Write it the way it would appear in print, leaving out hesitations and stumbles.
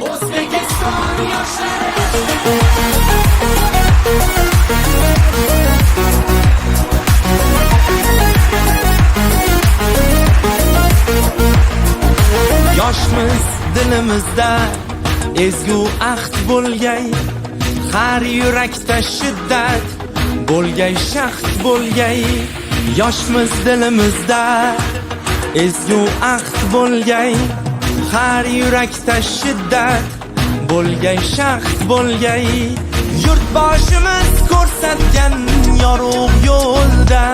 O'zbekiston yoshlari yoshmiz dilimizda ezgu ahd bo'lgay, har yurakda shiddat bo'lgay, shaxt bo'lgay. Yoshmiz dilimizda ezgu ahd bo'lgay, har yurakda shiddat bo'lgay, shaxt bo'lgay. Yurtboshimiz ko'rsatgan yorug' yo'lda